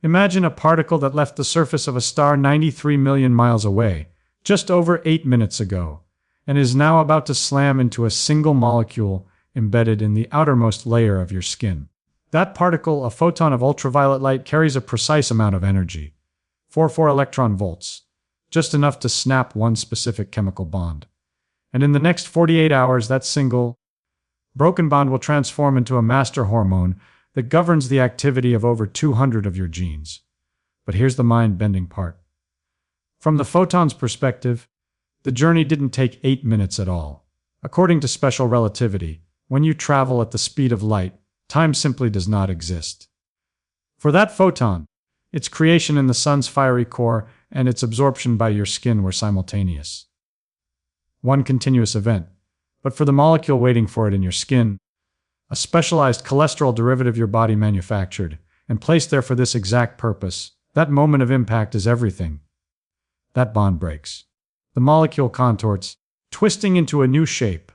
Imagine a particle that left the surface of a star 93 million miles away, just over 8 minutes ago, and is now about to slam into a single molecule embedded in the outermost layer of your skin. That particle, a photon of ultraviolet light, carries a precise amount of energy, 44 electron volts, just enough to snap one specific chemical bond. And in the next 48 hours, that single broken bond will transform into a master hormone that governs the activity of over 200 of your genes. But here's the mind-bending part. From the photon's perspective, the journey didn't take 8 minutes at all. According to special relativity, when you travel at the speed of light, time simply does not exist. For that photon, its creation in the sun's fiery core and its absorption by your skin were simultaneous. One continuous event. But for the molecule waiting for it in your skin, a specialized cholesterol derivative your body manufactured and placed there for this exact purpose, that moment of impact is everything. That bond breaks. The molecule contorts, twisting into a new shape.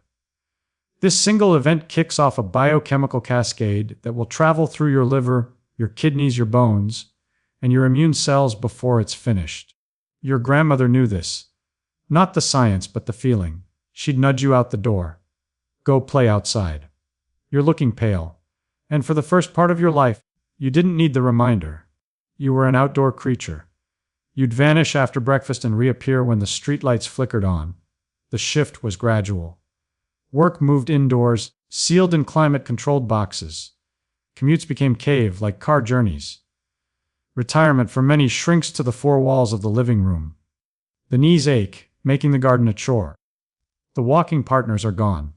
This single event kicks off a biochemical cascade that will travel through your liver, your kidneys, your bones, and your immune cells before it's finished. Your grandmother knew this. Not the science, but the feeling. She'd nudge you out the door. Go play outside. You're looking pale. And for the first part of your life, you didn't need the reminder. You were an outdoor creature. You'd vanish after breakfast and reappear when the streetlights flickered on. The shift was gradual. Work moved indoors, sealed in climate-controlled boxes. Commutes became cave-like car journeys. Retirement for many shrinks to the four walls of the living room. The knees ache, making the garden a chore. The walking partners are gone.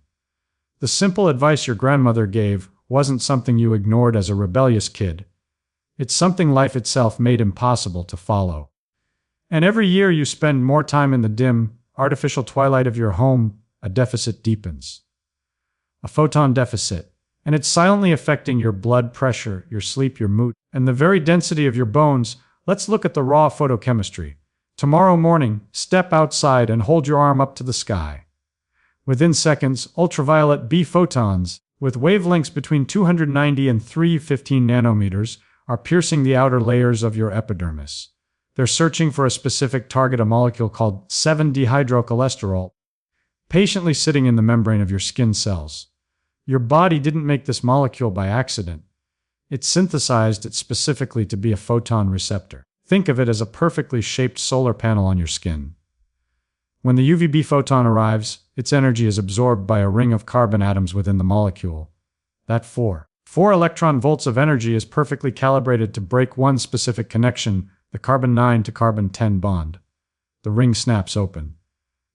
The simple advice your grandmother gave wasn't something you ignored as a rebellious kid. It's something life itself made impossible to follow. And every year you spend more time in the dim, artificial twilight of your home, a deficit deepens. A photon deficit, and it's silently affecting your blood pressure, your sleep, your mood, and the very density of your bones. Let's look at the raw photochemistry. Tomorrow morning, step outside and hold your arm up to the sky. Within seconds, ultraviolet B photons, with wavelengths between 290 and 315 nanometers, are piercing the outer layers of your epidermis. They're searching for a specific target, a molecule called 7-dehydrocholesterol, patiently sitting in the membrane of your skin cells. Your body didn't make this molecule by accident. It synthesized it specifically to be a photon receptor. Think of it as a perfectly shaped solar panel on your skin. When the UVB photon arrives, its energy is absorbed by a ring of carbon atoms within the molecule. That 4 electron volts of energy is perfectly calibrated to break one specific connection, the carbon 9 to carbon 10 bond. The ring snaps open.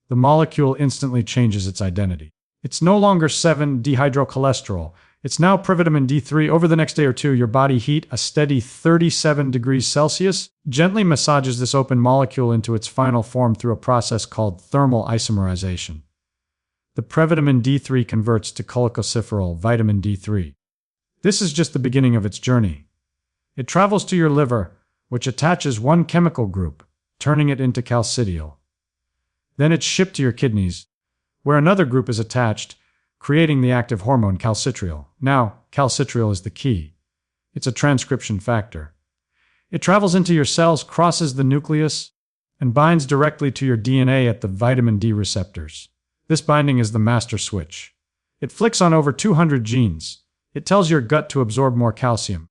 The molecule instantly changes its identity. It's no longer 7-dehydrocholesterol. It's now provitamin D3. Over the next day or two, your body heat, a steady 37 degrees Celsius, gently massages this open molecule into its final form through a process called thermal isomerization. The provitamin D3 converts to cholecalciferol, vitamin D3. This is just the beginning of its journey. It travels to your liver, which attaches one chemical group, turning it into calcidiol. Then it's shipped to your kidneys, where another group is attached, creating the active hormone calcitriol. Now, calcitriol is the key. It's a transcription factor. It travels into your cells, crosses the nucleus, and binds directly to your DNA at the vitamin D receptors. This binding is the master switch. It flicks on over 200 genes. It tells your gut to absorb more calcium.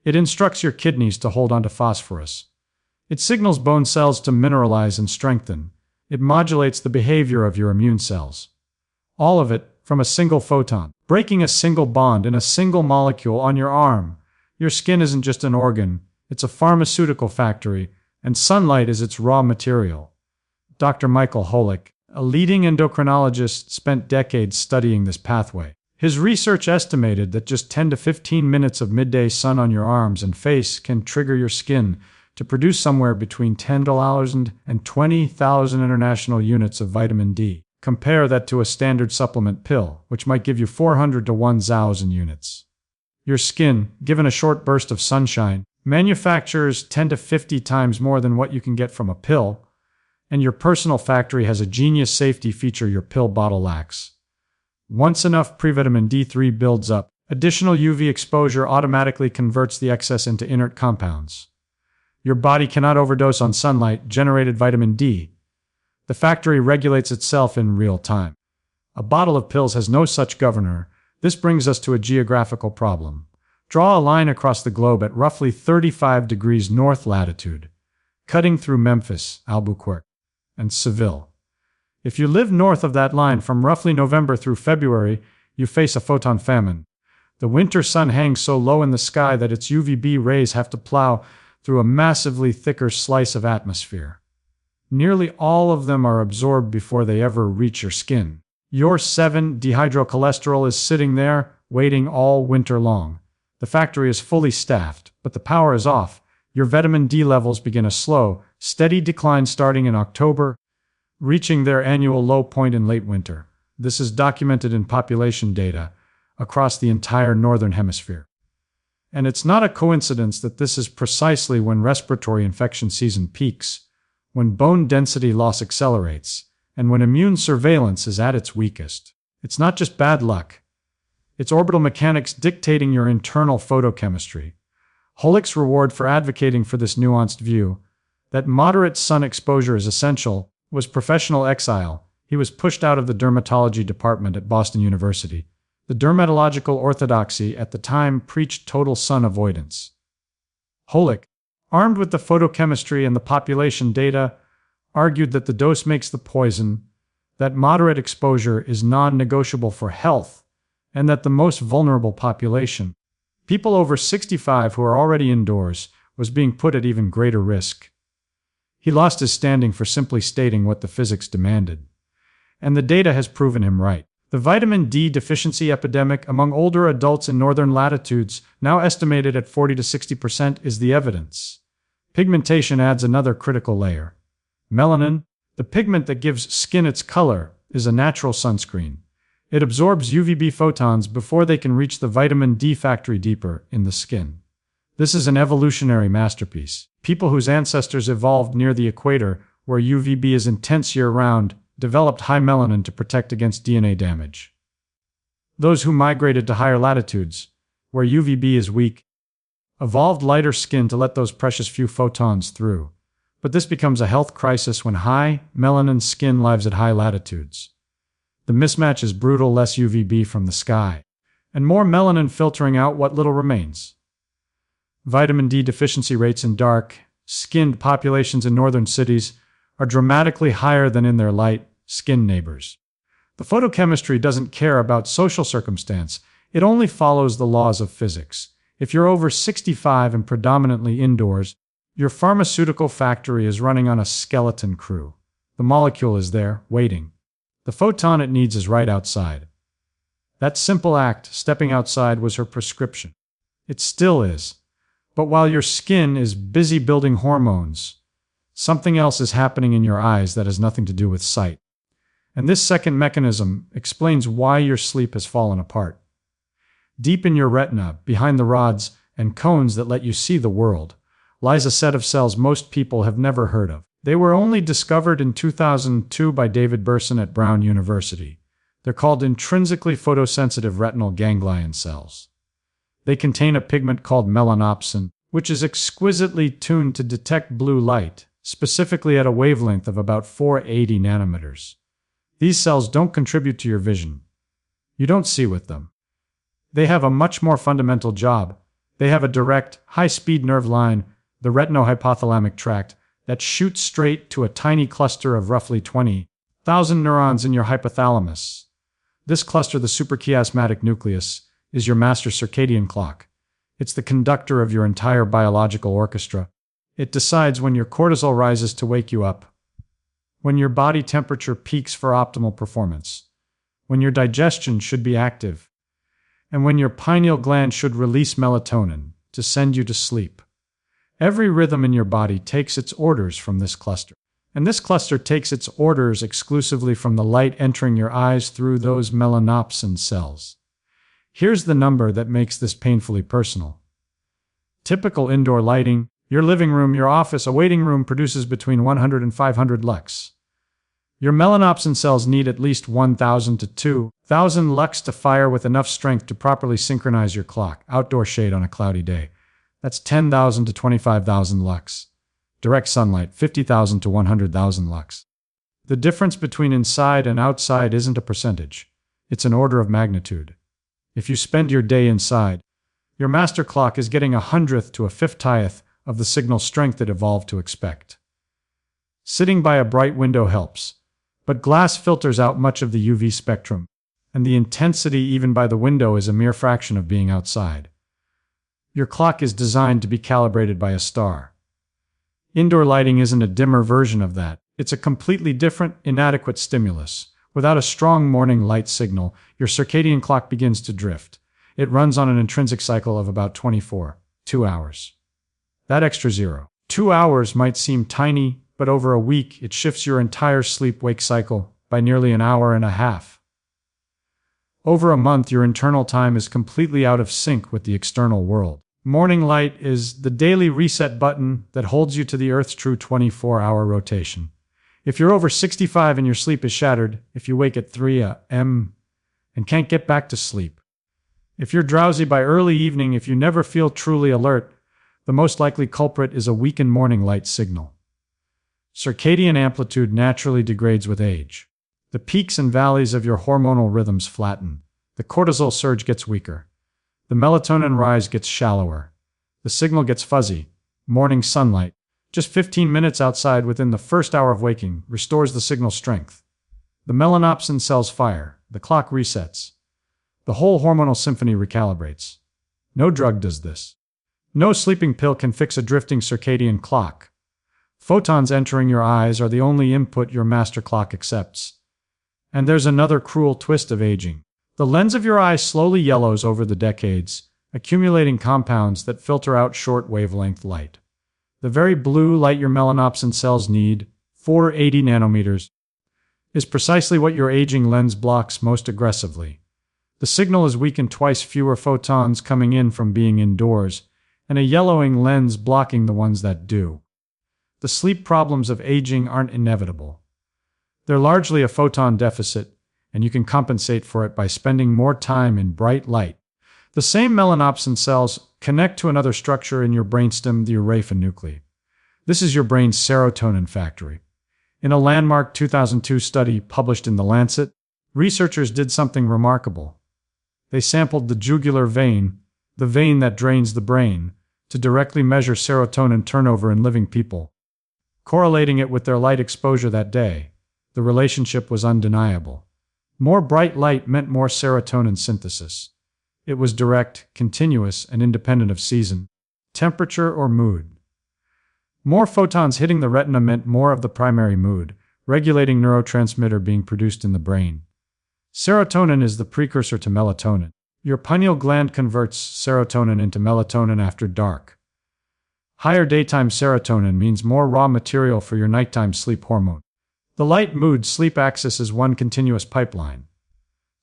It instructs your kidneys to hold on to phosphorus. It signals bone cells to mineralize and strengthen. It modulates the behavior of your immune cells. All of it from a single photon, breaking a single bond in a single molecule on your arm. Your skin isn't just an organ, it's a pharmaceutical factory, and sunlight is its raw material. Dr. Michael Holick, a leading endocrinologist, spent decades studying this pathway. His research estimated that just 10 to 15 minutes of midday sun on your arms and face can trigger your skin to produce somewhere between 10,000 and 20,000 international units of vitamin D. Compare that to a standard supplement pill, which might give you 400 to 1,000 units. Your skin, given a short burst of sunshine, manufactures 10 to 50 times more than what you can get from a pill, and your personal factory has a genius safety feature your pill bottle lacks. Once enough provitamin D3 builds up, additional UV exposure automatically converts the excess into inert compounds. Your body cannot overdose on sunlight-generated vitamin D. The factory regulates itself in real time. A bottle of pills has no such governor. This brings us to a geographical problem. Draw a line across the globe at roughly 35 degrees north latitude, cutting through Memphis, Albuquerque, and Seville. If you live north of that line from roughly November through February, you face a photon famine. The winter sun hangs so low in the sky that its UVB rays have to plow through a massively thicker slice of atmosphere. Nearly all of them are absorbed before they ever reach your skin. Your 7-dehydrocholesterol is sitting there, waiting all winter long. The factory is fully staffed, but the power is off. Your vitamin D levels begin a slow, steady decline starting in October, reaching their annual low point in late winter. This is documented in population data across the entire northern hemisphere. And it's not a coincidence that this is precisely when respiratory infection season peaks, when bone density loss accelerates, and when immune surveillance is at its weakest. It's not just bad luck. It's orbital mechanics dictating your internal photochemistry. Hollick's reward for advocating for this nuanced view, that moderate sun exposure is essential, was professional exile. He was pushed out of the dermatology department at Boston University. The dermatological orthodoxy at the time preached total sun avoidance. Hollick, armed with the photochemistry and the population data, argued that the dose makes the poison, that moderate exposure is non-negotiable for health, and that the most vulnerable population, people over 65 who are already indoors, was being put at even greater risk. He lost his standing for simply stating what the physics demanded. And the data has proven him right. The vitamin D deficiency epidemic among older adults in northern latitudes, now estimated at 40 to 60%, is the evidence. Pigmentation adds another critical layer. Melanin, the pigment that gives skin its color, is a natural sunscreen. It absorbs UVB photons before they can reach the vitamin D factory deeper in the skin. This is an evolutionary masterpiece. People whose ancestors evolved near the equator, where UVB is intense year-round, developed high melanin to protect against DNA damage. Those who migrated to higher latitudes, where UVB is weak, evolved lighter skin to let those precious few photons through. But this becomes a health crisis when high melanin skin lives at high latitudes. The mismatch is brutal: less UVB from the sky, and more melanin filtering out what little remains. Vitamin D deficiency rates in dark-skinned populations in northern cities are dramatically higher than in their light-skinned neighbors. The photochemistry doesn't care about social circumstance, it only follows the laws of physics. If you're over 65 and predominantly indoors, your pharmaceutical factory is running on a skeleton crew. The molecule is there, waiting. The photon it needs is right outside. That simple act, stepping outside, was her prescription. It still is. But while your skin is busy building hormones, something else is happening in your eyes that has nothing to do with sight. And this second mechanism explains why your sleep has fallen apart. Deep in your retina, behind the rods and cones that let you see the world, lies a set of cells most people have never heard of. They were only discovered in 2002 by David Burson at Brown University. They're called intrinsically photosensitive retinal ganglion cells. They contain a pigment called melanopsin, which is exquisitely tuned to detect blue light, specifically at a wavelength of about 480 nanometers. These cells don't contribute to your vision. You don't see with them. They have a much more fundamental job. They have a direct, high-speed nerve line, the retinohypothalamic tract, that shoots straight to a tiny cluster of roughly 20,000 neurons in your hypothalamus. This cluster, the suprachiasmatic nucleus, is your master circadian clock. It's the conductor of your entire biological orchestra. It decides when your cortisol rises to wake you up, when your body temperature peaks for optimal performance, when your digestion should be active, and when your pineal gland should release melatonin to send you to sleep. Every rhythm in your body takes its orders from this cluster, and this cluster takes its orders exclusively from the light entering your eyes through those melanopsin cells. Here's the number that makes this painfully personal. Typical indoor lighting, your living room, your office, a waiting room, produces between 100 and 500 lux. Your melanopsin cells need at least 1,000 to 2,000 lux to fire with enough strength to properly synchronize your clock. Outdoor shade on a cloudy day. That's 10,000 to 25,000 lux. Direct sunlight, 50,000 to 100,000 lux. The difference between inside and outside isn't a percentage. It's an order of magnitude. If you spend your day inside, your master clock is getting 100th to a 50th of the signal strength it evolved to expect. Sitting by a bright window helps, but glass filters out much of the UV spectrum, and the intensity even by the window is a mere fraction of being outside. Your clock is designed to be calibrated by a star. Indoor lighting isn't a dimmer version of that. It's a completely different, inadequate stimulus. Without a strong morning light signal, your circadian clock begins to drift. It runs on an intrinsic cycle of about 2 hours. That extra 2 hours might seem tiny, but over a week it shifts your entire sleep-wake cycle by nearly an hour and a half. Over a month, your internal time is completely out of sync with the external world. Morning light is the daily reset button that holds you to the Earth's true 24-hour rotation. If you're over 65 and your sleep is shattered, if you wake at 3 a.m. and can't get back to sleep, if you're drowsy by early evening, if you never feel truly alert, the most likely culprit is a weakened morning light signal. Circadian amplitude naturally degrades with age. The peaks and valleys of your hormonal rhythms flatten. The cortisol surge gets weaker. The melatonin rise gets shallower. The signal gets fuzzy. Morning sunlight, just 15 minutes outside within the first hour of waking, restores the signal strength. The melanopsin cells fire. The clock resets. The whole hormonal symphony recalibrates. No drug does this. No sleeping pill can fix a drifting circadian clock. Photons entering your eyes are the only input your master clock accepts. And there's another cruel twist of aging. The lens of your eye slowly yellows over the decades, accumulating compounds that filter out short wavelength light. The very blue light your melanopsin cells need, 480 nanometers, is precisely what your aging lens blocks most aggressively. The signal is weakened, twice fewer photons coming in from being indoors, and a yellowing lens blocking the ones that do. The sleep problems of aging aren't inevitable. They're largely a photon deficit, and you can compensate for it by spending more time in bright light. The same melanopsin cells connect to another structure in your brainstem, the urapha nuclei. This is your brain's serotonin factory. In a landmark 2002 study published in The Lancet, researchers did something remarkable. They sampled the jugular vein, the vein that drains the brain, to directly measure serotonin turnover in living people. Correlating it with their light exposure that day, the relationship was undeniable. More bright light meant more serotonin synthesis. It was direct, continuous, and independent of season, temperature, or mood. More photons hitting the retina meant more of the primary mood, regulating neurotransmitter being produced in the brain. Serotonin is the precursor to melatonin. Your pineal gland converts serotonin into melatonin after dark. Higher daytime serotonin means more raw material for your nighttime sleep hormone. The light mood sleep axis is one continuous pipeline.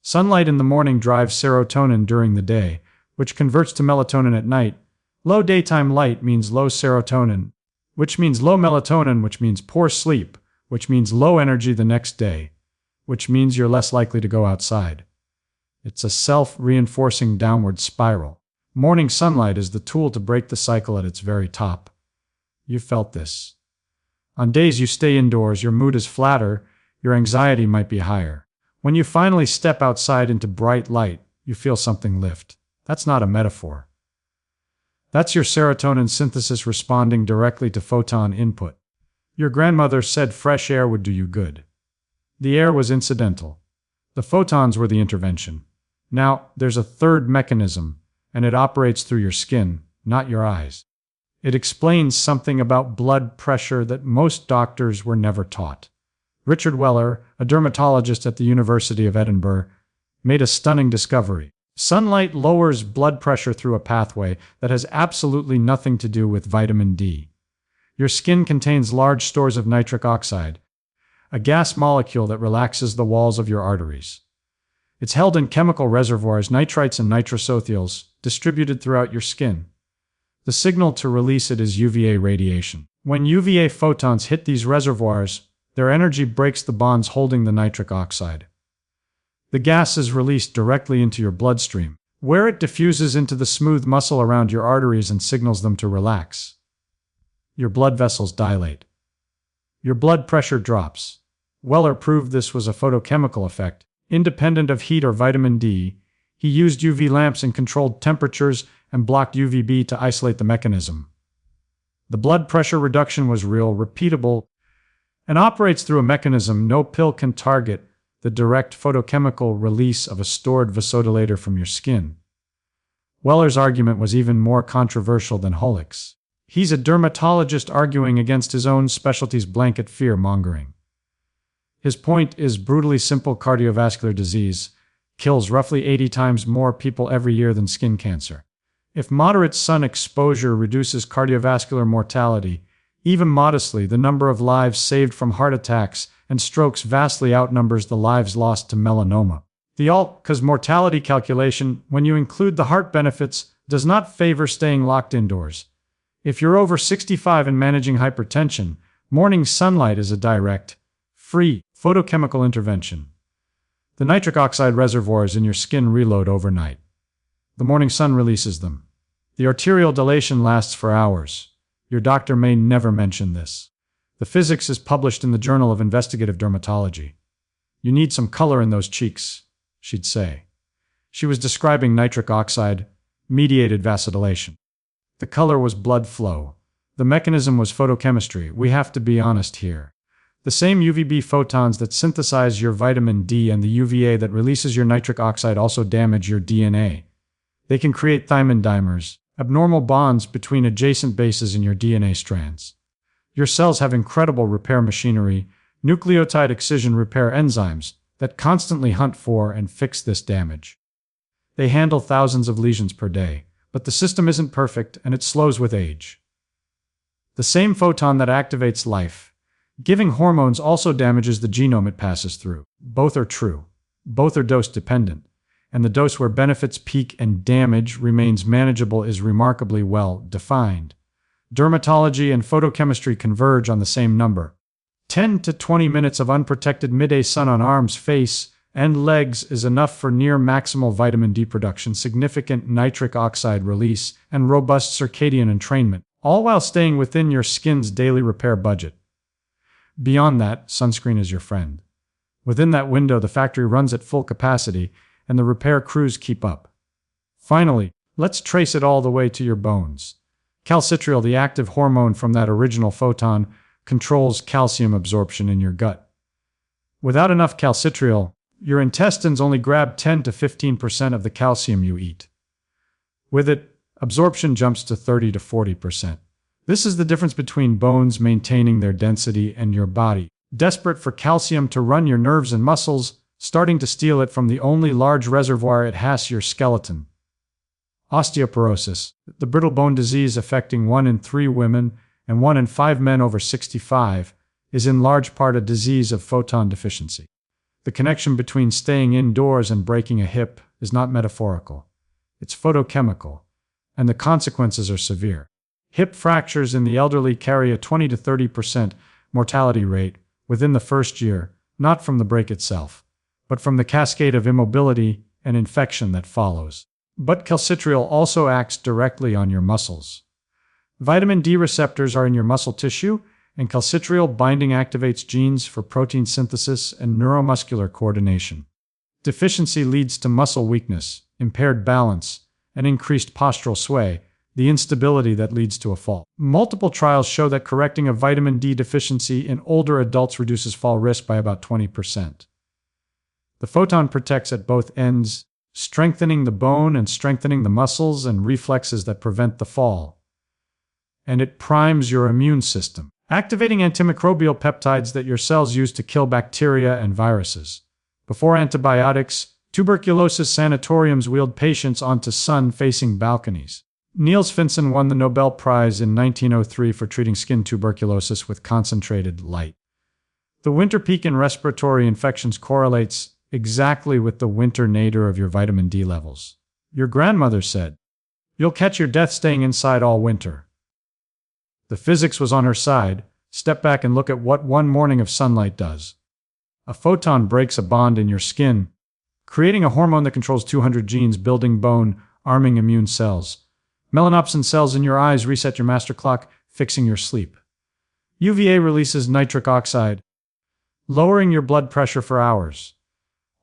Sunlight in the morning drives serotonin during the day, which converts to melatonin at night. Low daytime light means low serotonin, which means low melatonin, which means poor sleep, which means low energy the next day, which means you're less likely to go outside. It's a self-reinforcing downward spiral. Morning sunlight is the tool to break the cycle at its very top. You've felt this. On days you stay indoors, your mood is flatter, your anxiety might be higher. When you finally step outside into bright light, you feel something lift. That's not a metaphor. That's your serotonin synthesis responding directly to photon input. Your grandmother said fresh air would do you good. The air was incidental. The photons were the intervention. Now, there's a third mechanism, and it operates through your skin, not your eyes. It explains something about blood pressure that most doctors were never taught. Richard Weller, a dermatologist at the University of Edinburgh, made a stunning discovery. Sunlight lowers blood pressure through a pathway that has absolutely nothing to do with vitamin D. Your skin contains large stores of nitric oxide, a gas molecule that relaxes the walls of your arteries. It's held in chemical reservoirs, nitrites and nitrosothiols, distributed throughout your skin. The signal to release it is UVA radiation. When UVA photons hit these reservoirs, their energy breaks the bonds holding the nitric oxide. The gas is released directly into your bloodstream, where it diffuses into the smooth muscle around your arteries and signals them to relax. your blood vessels dilate. Your blood pressure drops. Weller proved this was a photochemical effect, independent of heat or vitamin D. He used UV lamps in controlled temperatures and blocked UVB to isolate the mechanism. The blood pressure reduction was real, repeatable, and operates through a mechanism no pill can target: the direct photochemical release of a stored vasodilator from your skin. Weller's argument was even more controversial than Hollick's. He's a dermatologist arguing against his own specialty's blanket fear-mongering. His point is brutally simple: cardiovascular disease kills roughly 80 times more people every year than skin cancer. If moderate sun exposure reduces cardiovascular mortality, even modestly, the number of lives saved from heart attacks and strokes vastly outnumbers the lives lost to melanoma. The all-cause mortality calculation, when you include the heart benefits, does not favor staying locked indoors. If you're over 65 and managing hypertension, morning sunlight is a direct, free, photochemical intervention. The nitric oxide reservoirs in your skin reload overnight. The morning sun releases them. The arterial dilation lasts for hours. Your doctor may never mention this. The physics is published in the Journal of Investigative Dermatology. "You need some color in those cheeks," she'd say. She was describing nitric oxide-mediated vasodilation. The color was blood flow. The mechanism was photochemistry. We have to be honest here. The same UVB photons that synthesize your vitamin D and the UVA that releases your nitric oxide also damage your DNA. They can create Feynman dimers, abnormal bonds between adjacent bases in your DNA strands. Your cells have incredible repair machinery, nucleotide excision repair enzymes, that constantly hunt for and fix this damage. They handle thousands of lesions per day, but the system isn't perfect and it slows with age. The same photon that activates life-giving hormones also damages the genome it passes through. Both are true. Both are dose-dependent. And the dose where benefits peak and damage remains manageable is remarkably well defined. Dermatology and photochemistry converge on the same number. 10 to 20 minutes of unprotected midday sun on arms, face, and legs is enough for near maximal vitamin D production, significant nitric oxide release, and robust circadian entrainment, all while staying within your skin's daily repair budget. Beyond that, sunscreen is your friend. Within that window, the factory runs at full capacity, and the repair crews keep up. Finally, let's trace it all the way to your bones. Calcitriol, the active hormone from that original photon, controls calcium absorption in your gut. Without enough calcitriol, your intestines only grab 10 to 15% of the calcium you eat. With it, absorption jumps to 30 to 40%. This is the difference between bones maintaining their density and your body, desperate for calcium to run your nerves and muscles, starting to steal it from the only large reservoir it has, your skeleton. Osteoporosis, the brittle bone disease affecting 1 in 3 women and 1 in 5 men over 65, is in large part a disease of photon deficiency. The connection between staying indoors and breaking a hip is not metaphorical. It's photochemical, and the consequences are severe. Hip fractures in the elderly carry a 20 to 30% mortality rate within the first year, not from the break itself, but from the cascade of immobility and infection that follows. But calcitriol also acts directly on your muscles. Vitamin D receptors are in your muscle tissue, and calcitriol binding activates genes for protein synthesis and neuromuscular coordination. Deficiency leads to muscle weakness, impaired balance, and increased postural sway, the instability that leads to a fall. Multiple trials show that correcting a vitamin D deficiency in older adults reduces fall risk by about 20%. The photon protects at both ends, strengthening the bone and strengthening the muscles and reflexes that prevent the fall. And it primes your immune system, activating antimicrobial peptides that your cells use to kill bacteria and viruses. Before antibiotics, tuberculosis sanatoriums wheeled patients onto sun-facing balconies. Niels Finsen won the Nobel Prize in 1903 for treating skin tuberculosis with concentrated light. The winter peak in respiratory infections correlates exactly with the winter nadir of your vitamin D levels. Your grandmother said, "You'll catch your death staying inside all winter." The physics was on her side. Step back and look at what one morning of sunlight does. A photon breaks a bond in your skin, creating a hormone that controls 200 genes, building bone, arming immune cells. Melanopsin cells in your eyes reset your master clock. fixing your sleep. UVA releases nitric oxide, lowering your blood pressure for hours.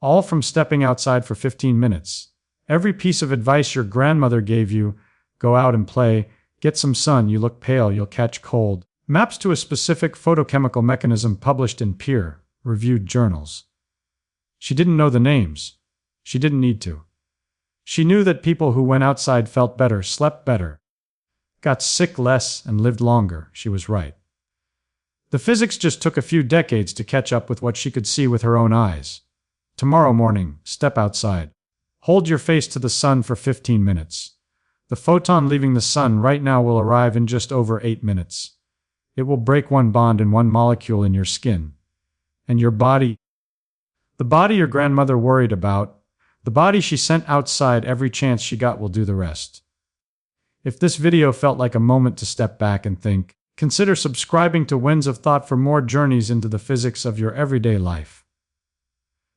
All from stepping outside for 15 minutes. Every piece of advice your grandmother gave you, go out and play, get some sun, you look pale, you'll catch cold, maps to a specific photochemical mechanism published in peer-reviewed journals. She didn't know the names. She didn't need to. She knew that people who went outside felt better, slept better, got sick less, and lived longer. She was right. The physics just took a few decades to catch up with what she could see with her own eyes. Tomorrow morning, step outside. Hold your face to the sun for 15 minutes. The photon leaving the sun right now will arrive in just over 8 minutes. It will break one bond in one molecule in your skin. And your body, the body your grandmother worried about, the body she sent outside every chance she got, will do the rest. If this video felt like a moment to step back and think, consider subscribing to Winds of Thought for more journeys into the physics of your everyday life.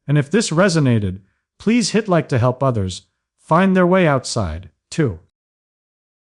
And if this resonated, please hit like to help others find their way outside, too.